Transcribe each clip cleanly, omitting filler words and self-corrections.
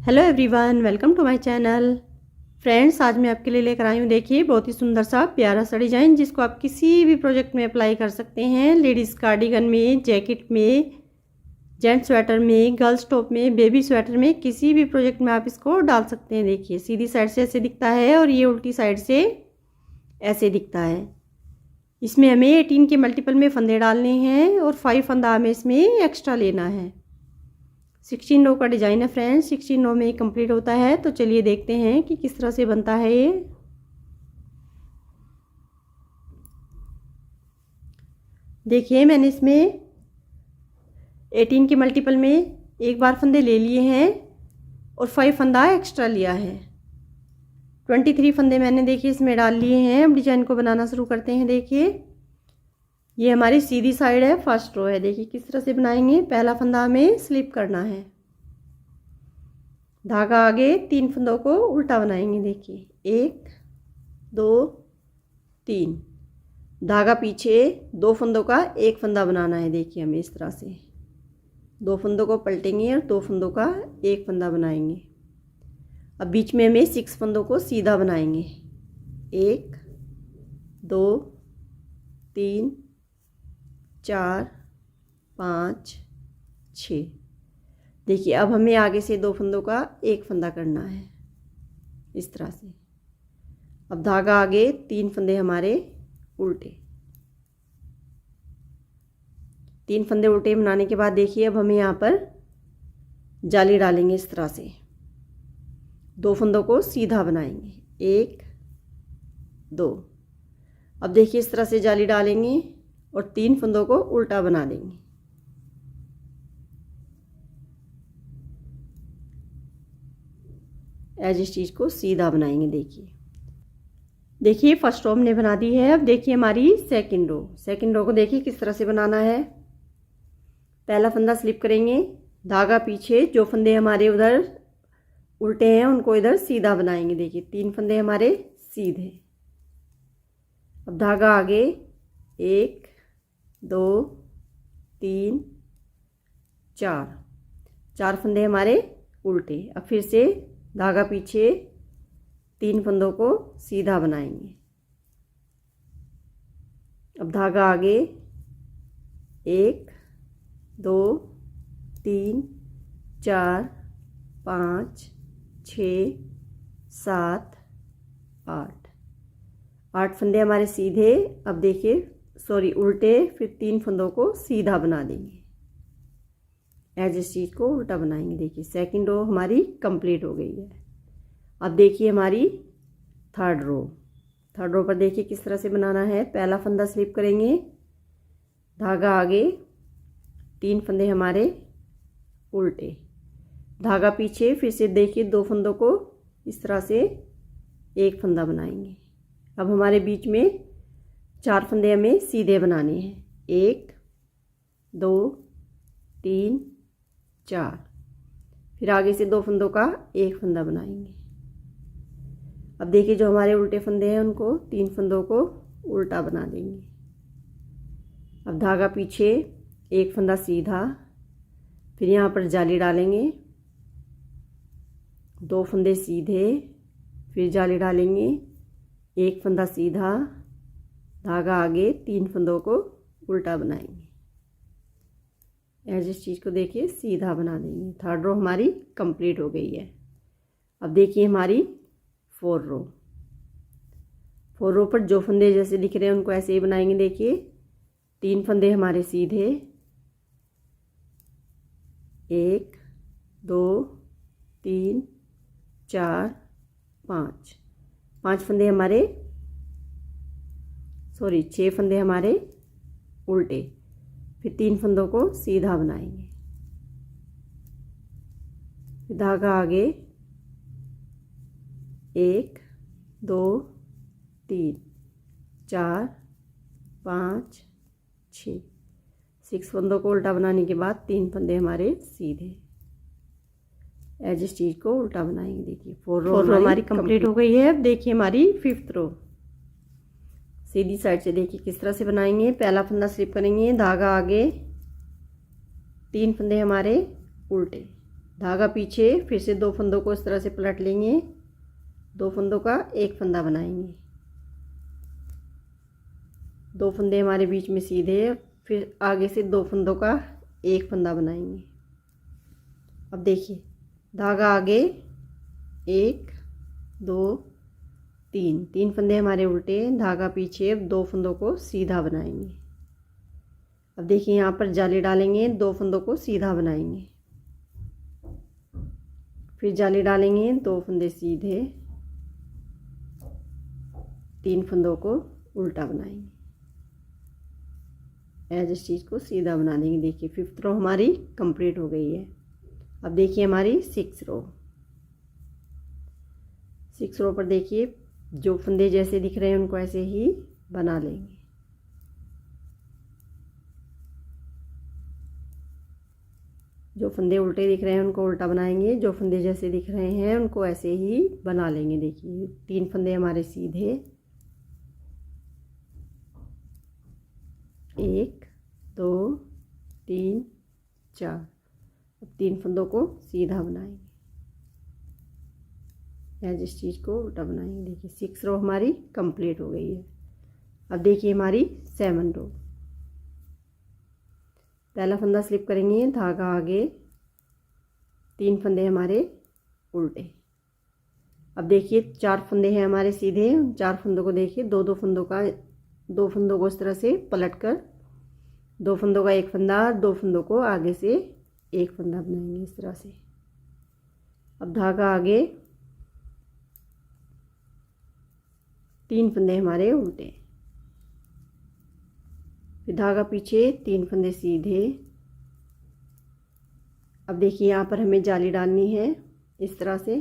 Hello everyone, welcome to my channel. Friends, आज मैं आपके लिए लेकर आई हूँ, देखिए बहुत ही सुंदर सा प्यारा सा डिज़ाइन जिसको आप किसी भी प्रोजेक्ट में अप्लाई कर सकते हैं। लेडीज़ कार्डिगन में, जैकेट में, जेंट्स स्वेटर में, गर्ल्स टॉप में, बेबी स्वेटर में, किसी भी प्रोजेक्ट में आप इसको डाल सकते हैं। देखिए सीधी साइड से ऐसे दिखता है और ये उल्टी साइड से ऐसे दिखता है। इसमें हमें 18 के मल्टीपल में फंदे डालने हैं और 5 फंदा हमें इसमें एक्स्ट्रा लेना है। 16 रो का डिज़ाइन है फ्रेंड्स, 16 रो में कंप्लीट होता है। तो चलिए देखते हैं कि किस तरह से बनता है ये। देखिए मैंने इसमें 18 के मल्टीपल में एक बार फंदे ले लिए हैं और 5 फंदा एक्स्ट्रा लिया है। 23 फंदे मैंने देखिए इसमें डाल लिए हैं। अब डिज़ाइन को बनाना शुरू करते हैं। देखिए ये हमारी सीधी साइड है, फर्स्ट रो है। देखिए किस तरह से बनाएंगे। पहला फंदा हमें स्लिप करना है, धागा आगे, 3 फंदों को उल्टा बनाएंगे। देखिए 1 2 3, धागा पीछे, 2 फंदों का 1 फंदा बनाना है। देखिए हमें इस तरह से 2 फंदों को पलटेंगे और 2 फंदों का 1 फंदा बनाएंगे। अब बीच में हमें 6 फंदों को सीधा बनाएंगे। 1 2 3 4 5 6। देखिए अब हमें आगे से 2 फंदों का 1 फंदा करना है इस तरह से। अब धागा आगे, 3 फंदे हमारे उल्टे, 3 फंदे उल्टे बनाने के बाद देखिए अब हमें यहाँ पर जाली डालेंगे इस तरह से। 2 फंदों को सीधा बनाएंगे, 1 2। अब देखिए इस तरह से जाली डालेंगे और 3 फंदों को उल्टा बना देंगे। एज स्टिच को सीधा बनाएंगे। देखिए फर्स्ट रो हमने बना दी है। अब देखिए हमारी सेकंड रो को देखिए किस तरह से बनाना है। पहला फंदा स्लिप करेंगे, धागा पीछे, जो फंदे हमारे उधर उल्टे हैं उनको इधर सीधा बनाएंगे। देखिए 3 फंदे हमारे सीधे। अब धागा आगे, 1 2 3 4 फंदे हमारे उल्टे। अब फिर से धागा पीछे, 3 फंदों को सीधा बनाएंगे। अब धागा आगे, 1 2 3 4 5 6 7 8 फंदे हमारे सीधे। अब देखिए उल्टे, फिर 3 फंदों को सीधा बना देंगे। एज स्टिच को उल्टा बनाएंगे। देखिए सेकंड रो हमारी कंप्लीट हो गई है। अब देखिए हमारी थर्ड रो पर देखिए किस तरह से बनाना है। पहला फंदा स्लिप करेंगे, धागा आगे, 3 फंदे हमारे उल्टे, धागा पीछे, फिर से देखिए 2 फंदों को इस तरह से 1 फंदा बनाएंगे। अब हमारे बीच में 4 फंदे हमें सीधे बनाने हैं, 1 2 3 4। फिर आगे से 2 फंदों का 1 फंदा बनाएंगे। अब देखिए जो हमारे उल्टे फंदे हैं उनको, 3 फंदों को उल्टा बना देंगे। अब धागा पीछे, 1 फंदा सीधा, फिर यहाँ पर जाली डालेंगे, 2 फंदे सीधे, फिर जाली डालेंगे, 1 फंदा सीधा, धागा आगे, 3 फंदों को उल्टा बनाएंगे। एज इस चीज़ को देखिए सीधा बना देंगे। थर्ड रो हमारी कंप्लीट हो गई है। अब देखिए हमारी फोर रो पर जो फंदे जैसे दिख रहे हैं उनको ऐसे ही बनाएंगे। देखिए 3 फंदे हमारे सीधे, 1 2 3 4 5 फंदे हमारे 6 फंदे हमारे उल्टे, फिर 3 फंदों को सीधा बनाएंगे। फिर धागा आगे, 1 2 3 4 5 6 फंदों को उल्टा बनाने के बाद 3 फंदे हमारे सीधे। एज स्टिच को उल्टा बनाएंगे। देखिए 4 रो हमारी कंप्लीट हो गई है। अब देखिए हमारी 5th रो, सीधी साइड से देखिए किस तरह से बनाएंगे। पहला फंदा स्लिप करेंगे, धागा आगे, 3 फंदे हमारे उल्टे, धागा पीछे, फिर से 2 फंदों को इस तरह से पलट लेंगे, 2 फंदों का एक फंदा बनाएंगे, 2 फंदे हमारे बीच में सीधे, फिर आगे से 2 फंदों का एक फंदा बनाएंगे। अब देखिए धागा आगे 1 2 3, 3 फंदे हमारे उल्टे, धागा पीछे, 2 फंदों को सीधा बनाएंगे। अब देखिए यहाँ पर जाली डालेंगे, 2 फंदों को सीधा बनाएंगे, फिर जाली डालेंगे, 2 फंदे सीधे, 3 फंदों को उल्टा बनाएंगे, एज स्टिच को सीधा बना देंगे। देखिए 5th रो हमारी कंप्लीट हो गई है। अब देखिए हमारी 6th रो, 6 रो पर देखिए जो फंदे जैसे दिख रहे हैं उनको ऐसे ही बना लेंगे। जो फंदे उल्टे दिख रहे हैं उनको उल्टा बनाएंगे, जो फंदे जैसे दिख रहे हैं उनको ऐसे ही बना लेंगे। देखिए 3 फंदे हमारे सीधे, 1 2 3 4, अब 3 फंदों को सीधा बनाएंगे, एज इस चीज़ को उल्टा बनाएंगे। देखिए 6 रो हमारी कंप्लीट हो गई है। अब देखिए हमारी 7 रो, पहला फंदा स्लिप करेंगे, धागा आगे, 3 फंदे हमारे उल्टे। अब देखिए 4 फंदे हैं हमारे सीधे, 4 फंदों को देखिए 2 फंदों को इस तरह से पलट कर 2 फंदों का एक फंदा, 2 फंदों को आगे से एक फंदा बनाएंगे इस तरह से। अब धागा आगे, 3 फंदे हमारे उल्टे, फिर धागा पीछे, 3 फंदे सीधे। अब देखिए यहाँ पर हमें जाली डालनी है, इस तरह से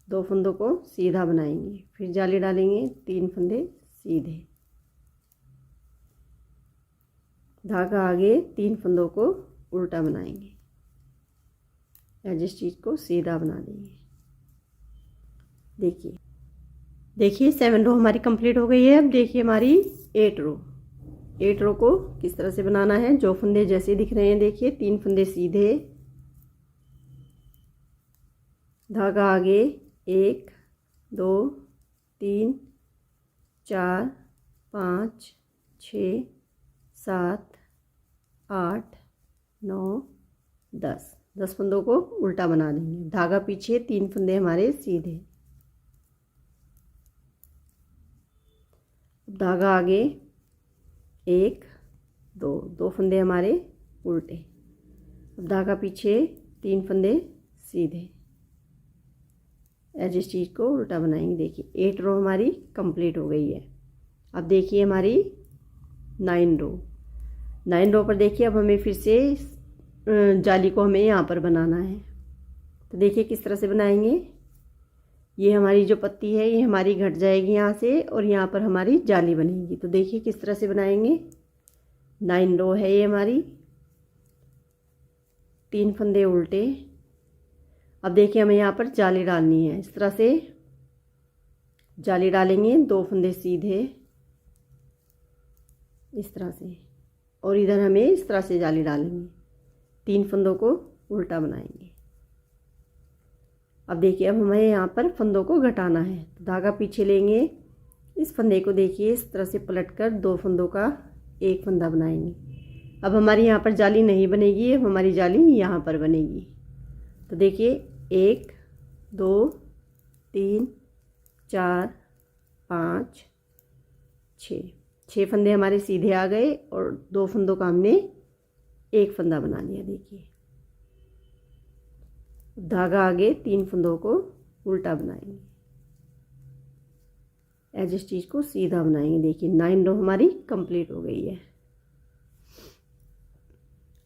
2 फंदों को सीधा बनाएंगे, फिर जाली डालेंगे, 3 फंदे सीधे, धागा आगे, 3 फंदों को उल्टा बनाएंगे, एज इस चीज़ को सीधा बना देंगे। देखिए 7 रो हमारी कंप्लीट हो गई है। अब देखिए हमारी 8 रो, 8 रो को किस तरह से बनाना है। जो फंदे जैसे दिख रहे हैं देखिए, 3 फंदे सीधे, धागा आगे, 1 2 3 4 5 6 7 8 9 10 फंदों को उल्टा बना देंगे, धागा पीछे, 3 फंदे हमारे सीधे, धागा आगे, 1 2 फंदे हमारे उल्टे, अब धागा पीछे, 3 फंदे सीधे, एज इस चीज़ को उल्टा बनाएंगे। देखिए 8 रो हमारी कंप्लीट हो गई है। अब देखिए हमारी 9 रो, 9 रो पर देखिए अब हमें फिर से जाली को हमें यहाँ पर बनाना है। तो देखिए किस तरह से बनाएंगे। ये हमारी जो पत्ती है ये हमारी घट जाएगी यहाँ से, और यहाँ पर हमारी जाली बनेगी। तो देखिए किस तरह से बनाएंगे। 9 रो है ये हमारी, 3 फंदे उल्टे। अब देखिए हमें यहाँ पर जाली डालनी है, इस तरह से जाली डालेंगे, 2 फंदे सीधे इस तरह से, और इधर हमें इस तरह से जाली डालेंगे, 3 फंदों को उल्टा बनाएंगे। अब देखिए अब हमें यहाँ पर फंदों को घटाना है। तो धागा पीछे लेंगे, इस फंदे को देखिए इस तरह से पलटकर 2 फंदों का एक फंदा बनाएंगे। अब हमारी यहाँ पर जाली नहीं बनेगी, अब हमारी जाली यहाँ पर बनेगी। तो देखिए 1 2 3 4 5 6 फंदे हमारे सीधे आ गए, और 2 फंदों का हमने एक फंदा बना लिया। देखिए धागा आगे, 3 फंदों को उल्टा बनाएंगे, एज इस चीज़ को सीधा बनाएंगे। देखिए 9 रो हमारी कंप्लीट हो गई है।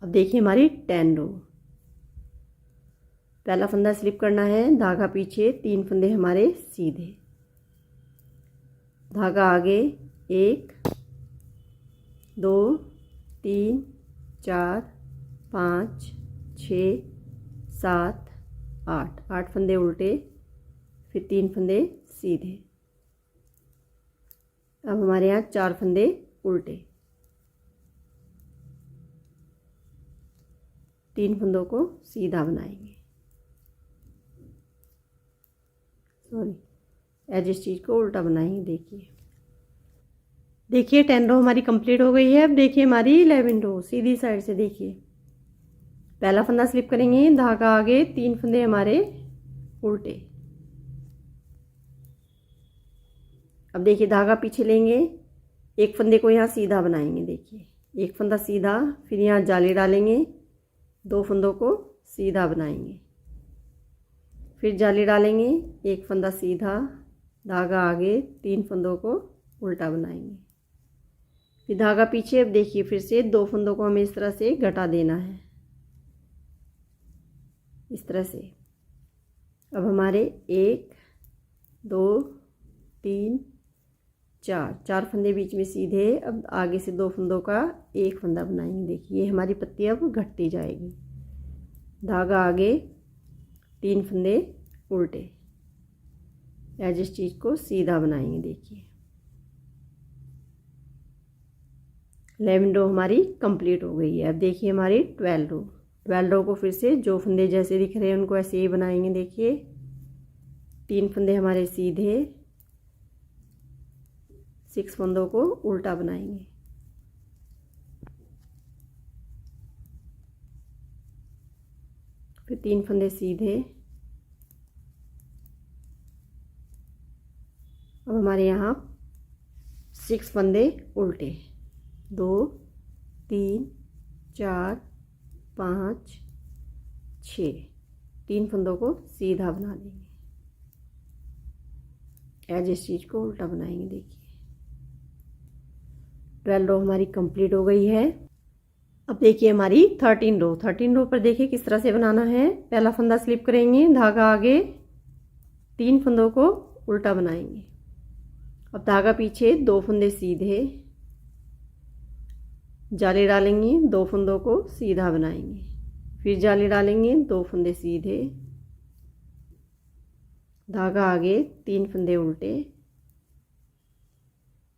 अब देखिए हमारी 10 रो, पहला फंदा स्लिप करना है, धागा पीछे, 3 फंदे हमारे सीधे, धागा आगे, 1 2 3 4 5 6 7 8 फंदे उल्टे, फिर 3 फंदे सीधे। अब हमारे यहाँ 4 फंदे उल्टे, 3 फंदों को सीधा बनाएंगे, सॉरी एज स्टिच को उल्टा बनाएंगे। देखिए 10 रो हमारी कंप्लीट हो गई है। अब देखिए हमारी 11 रो सीधी साइड से। देखिए पहला फंदा स्लिप करेंगे, धागा आगे, 3 फंदे हमारे उल्टे। अब देखिए धागा पीछे लेंगे, एक फंदे को यहाँ सीधा बनाएंगे। देखिए एक फंदा सीधा, फिर यहाँ जाली डालेंगे, 2 फंदों को सीधा बनाएंगे, फिर जाली डालेंगे, एक फंदा सीधा, धागा आगे, 3 फंदों को उल्टा बनाएंगे, फिर धागा पीछे। अब देखिए फिर से 2 फंदों को हमें इस तरह से घटा देना है, इस तरह से। अब हमारे 1 2 3 4 फंदे बीच में सीधे। अब आगे से 2 फंदों का एक फंदा बनाएंगे। देखिए ये हमारी पत्ती अब घटती जाएगी, धागा आगे, 3 फंदे उल्टे, एज स्टिच को सीधा बनाएंगे। देखिए 11 रो हमारी कंप्लीट हो गई है। अब देखिए हमारी 12 रो को फिर से जो फंदे जैसे दिख रहे हैं उनको ऐसे ही बनाएंगे। देखिए 3 फंदे हमारे सीधे, 6 फंदों को उल्टा बनाएंगे, फिर 3 फंदे सीधे। अब हमारे यहाँ 6 फंदे उल्टे, 2 3 4 5 6, 3 फंदों को सीधा बना देंगे, एज स्टिच को उल्टा बनाएंगे। देखिए 12 रो हमारी कंप्लीट हो गई है। अब देखिए हमारी 13 रो पर देखिए किस तरह से बनाना है। पहला फंदा स्लिप करेंगे, धागा आगे, 3 फंदों को उल्टा बनाएंगे। अब धागा पीछे, 2 फंदे सीधे, जाली डालेंगे, 2 फंदों को सीधा बनाएंगे, फिर जाली डालेंगे, 2 फंदे सीधे, धागा आगे, 3 फंदे उल्टे,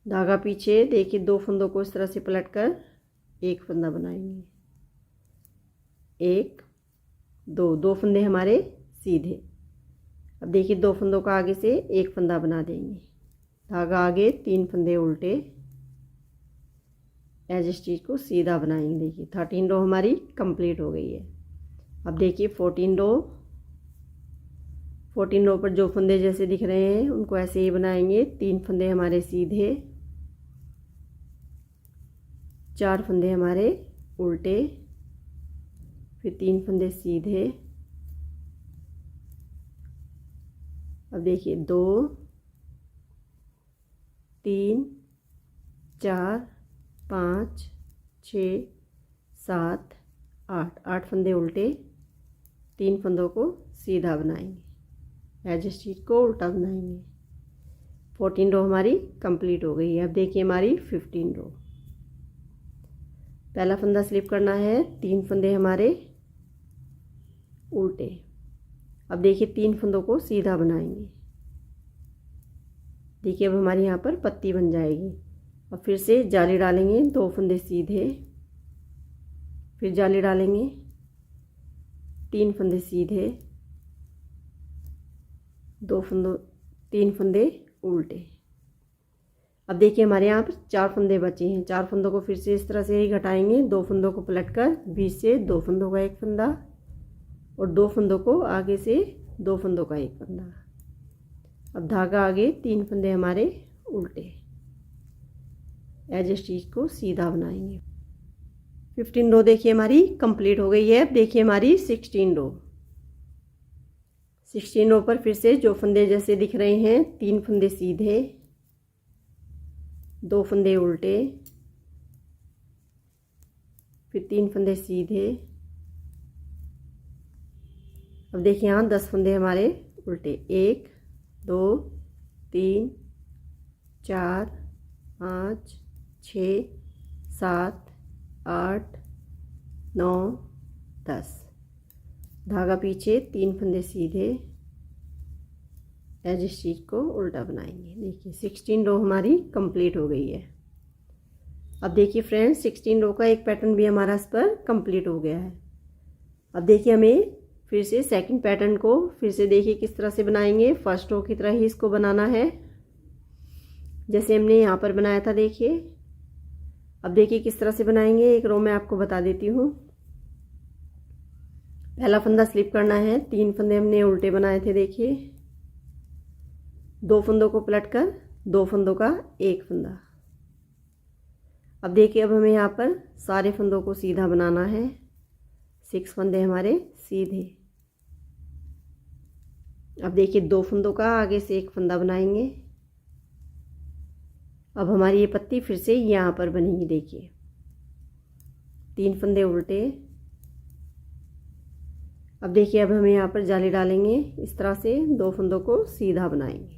धागा पीछे। देखिए 2 फंदों को इस तरह से पलटकर एक फंदा बनाएंगे, 1 2 फंदे हमारे सीधे। अब देखिए 2 फंदों का आगे से एक फंदा बना देंगे, धागा आगे, 3 फंदे उल्टे, एज स्टिच को सीधा बनाएंगे। देखिए 13 रो हमारी कंप्लीट हो गई है। अब देखिए 14 रो पर जो फंदे जैसे दिख रहे हैं उनको ऐसे ही बनाएंगे। 3 फंदे हमारे सीधे, 4 फंदे हमारे उल्टे, फिर 3 फंदे सीधे। अब देखिए 2 3 4 5 6 7 8 फंदे उल्टे, 3 फंदों को सीधा बनाएंगे, एज स्टिच को उल्टा बनाएंगे। 14 रो हमारी कंप्लीट हो गई है। अब देखिए हमारी 15 रो। पहला फंदा स्लिप करना है, 3 फंदे हमारे उल्टे। अब देखिए 3 फंदों को सीधा बनाएंगे। देखिए अब हमारी यहाँ पर पत्ती बन जाएगी। अब फिर से जाली डालेंगे, 2 फंदे सीधे, फिर जाली डालेंगे, 3 फंदे सीधे, 3 फंदे उल्टे। अब देखिए हमारे यहाँ पर 4 फंदे बचे हैं। 4 फंदों को फिर से इस तरह से ही घटाएंगे, 2 फंदों को पलटकर बीच से 2 फंदों का एक फंदा, और 2 फंदों को आगे से 2 फंदों का एक फंदा। अब धागा आगे, 3 फंदे हमारे उल्टे, एज स्टिच को सीधा बनाएंगे। 15 रो देखिए हमारी कंप्लीट हो गई है। अब देखिए हमारी 16 रो। 16 रो पर फिर से जो फंदे जैसे दिख रहे हैं, 3 फंदे सीधे, 2 फंदे उल्टे, फिर 3 फंदे सीधे। अब देखिए यहाँ 10 फंदे हमारे उल्टे, 1 2 3 4 5 6 7 8 9 10। धागा पीछे, 3 फंदे सीधे, एज स्टिच को उल्टा बनाएंगे। देखिए 16 रो हमारी कंप्लीट हो गई है। अब देखिए फ्रेंड्स 16 रो का एक पैटर्न भी हमारा इस पर कंप्लीट हो गया है। अब देखिए हमें फिर से सेकंड पैटर्न को फिर से देखिए किस तरह से बनाएंगे। फर्स्ट रो की तरह ही इसको बनाना है जैसे हमने यहाँ पर बनाया था। देखिए अब देखिए किस तरह से बनाएंगे। एक रो में आपको बता देती हूँ। पहला फंदा स्लिप करना है। 3 फंदे हमने उल्टे बनाए थे। देखिए 2 फंदों को पलटकर 2 फंदों का एक फंदा। अब देखिए अब हमें यहाँ पर सारे फंदों को सीधा बनाना है। 6 फंदे हमारे सीधे। अब देखिए 2 फंदों का आगे से एक फंदा बनाएंगे। अब हमारी ये पत्ती फिर से यहाँ पर बनेगी। देखिए 3 फंदे उल्टे। अब देखिए अब हमें यहाँ पर जाली डालेंगे। इस तरह से 2 फंदों को सीधा बनाएंगे।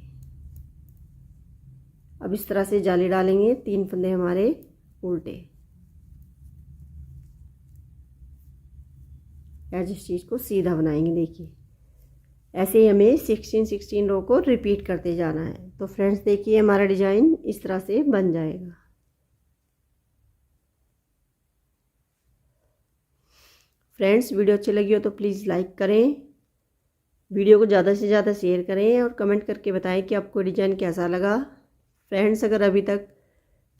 अब इस तरह से जाली डालेंगे। 3 फंदे हमारे उल्टे। एज स्टिच को सीधा बनाएंगे। देखिए ऐसे ही हमें 16 रो को रिपीट करते जाना है। तो फ्रेंड्स देखिए हमारा डिजाइन इस तरह से बन जाएगा। फ्रेंड्स वीडियो अच्छी लगी हो तो प्लीज़ लाइक करें, वीडियो को ज़्यादा से ज़्यादा शेयर करें और कमेंट करके बताएं कि आपको डिजाइन कैसा लगा। फ्रेंड्स अगर अभी तक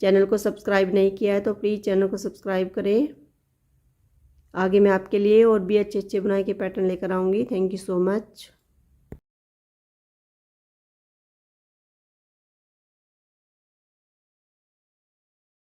चैनल को सब्सक्राइब नहीं किया है तो प्लीज़ चैनल को सब्सक्राइब करें। आगे मैं आपके लिए और भी अच्छे अच्छे बुनाई के पैटर्न लेकर आऊँगी। Thank you so much.